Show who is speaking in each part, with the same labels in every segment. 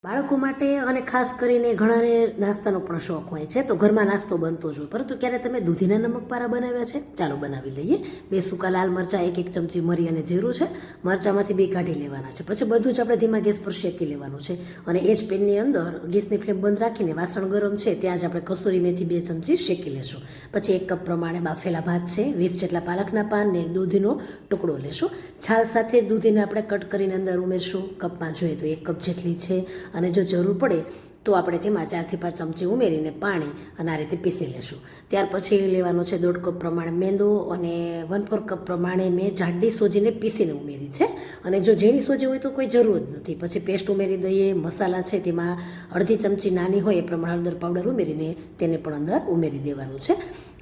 Speaker 1: બાળકો માટે અને ખાસ કરીને ઘણાને નાસ્તાનો પણ શોખ હોય છે, તો ઘરમાં નાસ્તો બનતો જ હોય. પરંતુ ક્યારે તમે દૂધીના નમકપારા બનાવ્યા છે? ચાલો બનાવી લઈએ. 2 સૂકા લાલ મરચાં, 1 ચમચી મરી અને જીરું છે. મરચાંમાંથી 2 કાઢી લેવાના છે. પછી બધું જ આપણે ધીમા ગેસ પર શેકી લેવાનું છે. અને એ જ પેનની અંદર ગેસની ફ્લેમ બંધ રાખીને વાસણ ગરમ છે ત્યાં જ આપણે કસૂરી મેથી 2 ચમચી શેકી લેશું. પછી 1 કપ પ્રમાણે બાફેલા ભાત છે, 20 જેટલા પાલકના પાન ને દૂધીનો ટુકડો લેશું. છાલ સાથે દૂધીને આપણે કટ કરીને અંદર ઉમેરશું. કપમાં જોઈએ તો 1 કપ જેટલી છે. અને જો જરૂર પડે તો આપણે તેમાં 4 થી 5 ચમચી ઉમેરીને પાણી અને આ રીતે પીસી લેશું. ત્યાર પછી લેવાનો છે 1.5 કપ પ્રમાણે મેંદો અને 1/4 કપ પ્રમાણે મેં જાડી સોજીને પીસીને ઉમેરી છે. અને જો ઝીણી સોજી હોય તો કોઈ જરૂર જ નથી. પછી પેસ્ટ ઉમેરી દઈએ. મસાલા છે તેમાં અડધી ચમચી નાની હોય એ પ્રમાણે હળદર પાવડર ઉમેરીને તેને પણ અંદર ઉમેરી દેવાનું છે.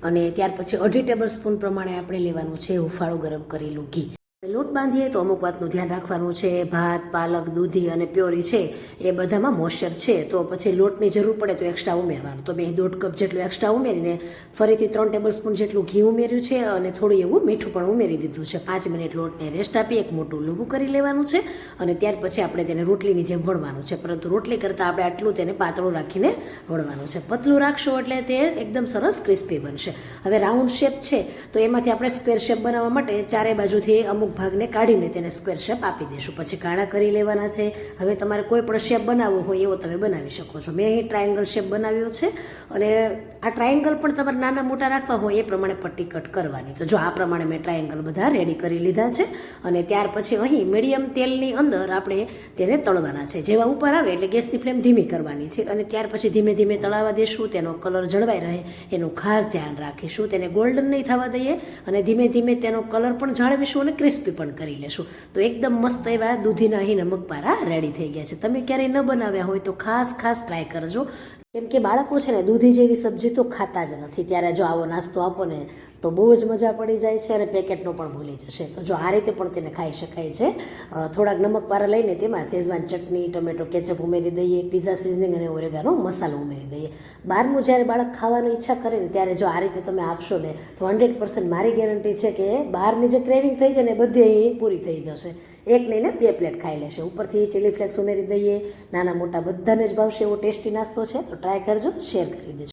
Speaker 1: અને ત્યાર પછી 1/2 ટેબલ સ્પૂન પ્રમાણે આપણે લેવાનું છે હુંફાળું ગરમ કરેલું ઘી. લોટ બાંધીએ તો અમુક વાતનું ધ્યાન રાખવાનું છે. ભાત, પાલક, દૂધી અને પ્યોરી છે એ બધામાં મોઇશ્ચર છે, તો પછી લોટની જરૂર પડે તો એક્સ્ટ્રા ઉમેરવાનું. તો મેં 1.5 કપ જેટલું એક્સ્ટ્રા ઉમેરીને ફરીથી 3 ટેબલ સ્પૂન જેટલું ઘી ઉમેર્યું છે અને થોડું એવું મીઠું પણ ઉમેરી દીધું છે. 5 મિનિટ લોટને રેસ્ટ આપી એક મોટું લૂવું કરી લેવાનું છે. અને ત્યાર પછી આપણે તેને રોટલીની જેમ વણવાનું છે, પરંતુ રોટલી કરતાં આપણે આટલું તેને પાતળું રાખીને વણવાનું છે. પતલું રાખશો એટલે તે એકદમ સરસ ક્રિસ્પી બનશે. હવે રાઉન્ડ શેપ છે તો એમાંથી આપણે સ્ક્વેર શેપ બનાવવા માટે ચારે બાજુથી અમુક ભાગને કાઢીને તેને સ્ક્વેર શેપ આપી દઈશું. પછી કાણા કરી લેવાના છે. હવે તમારે કોઈ પણ શેપ બનાવવો હોય એવો તમે બનાવી શકો છો. મેં અહીં ટ્રાયેંગલ શેપ બનાવ્યો છે અને આ ટ્રાયેંગલ પણ તમારે નાના મોટા રાખવા હોય એ પ્રમાણે પટ્ટી કટ કરવાની. તો જો આ પ્રમાણે મેં ટ્રાયેંગલ બધા રેડી કરી લીધા છે. અને ત્યાર પછી અહીં મીડિયમ તેલની અંદર આપણે તેને તળવાના છે. જેવા ઉપર આવે એટલે ગેસની ફ્લેમ ધીમી કરવાની છે અને ત્યાર પછી ધીમે ધીમે તળાવવા દેશું. તેનો કલર જળવાઈ રહે એનું ખાસ ધ્યાન રાખીશું. તેને ગોલ્ડન નહીં થવા દઈએ અને ધીમે ધીમે તેનો કલર પણ જાળવીશું અને ક્રિસ્પી પણ કરી લેશું. તો એકદમ મસ્ત એવા દૂધીના અહીં નમકપારા રેડી થઈ ગયા છે. તમે ક્યારેય ન બનાવ્યા હોય તો ખાસ ટ્રાય કરજો, કેમ કે બાળકો છે ને દૂધી જેવી સબ્જી તો ખાતા જ નથી. ત્યારે જો આવો નાસ્તો આપો ને તો બહુ જ મજા પડી જાય છે અને પેકેટનો પણ ભૂલી જશે. તો જો આ રીતે પણ તેને ખાઈ શકાય છે. થોડાક નમકપારા લઈને તેમાં શેઝવાન ચટણી, ટમેટો કેચઅપ ઉમેરી દઈએ, પીઝા સિઝનિંગ અને ઓરેગાનો મસાલો ઉમેરી દઈએ. બહારનું જ્યારે બાળક ખાવાની ઈચ્છા કરે ને ત્યારે જો આ રીતે તમે આપશો ને તો 100% મારી ગેરંટી છે કે બહારની જે ક્રેવિંગ થઈ છે ને બધી અહીં પૂરી થઈ જશે. 1 નહીં ને 2 પ્લેટ ખાઈ લેશે. ઉપરથી ચીલી ફ્લેક્સ ઉમેરી દઈએ. નાના મોટા બધાને જ ભાવશે એવો ટેસ્ટી નાસ્તો છે. તો ટ્રાય કરજો, શેર કરી દેજો.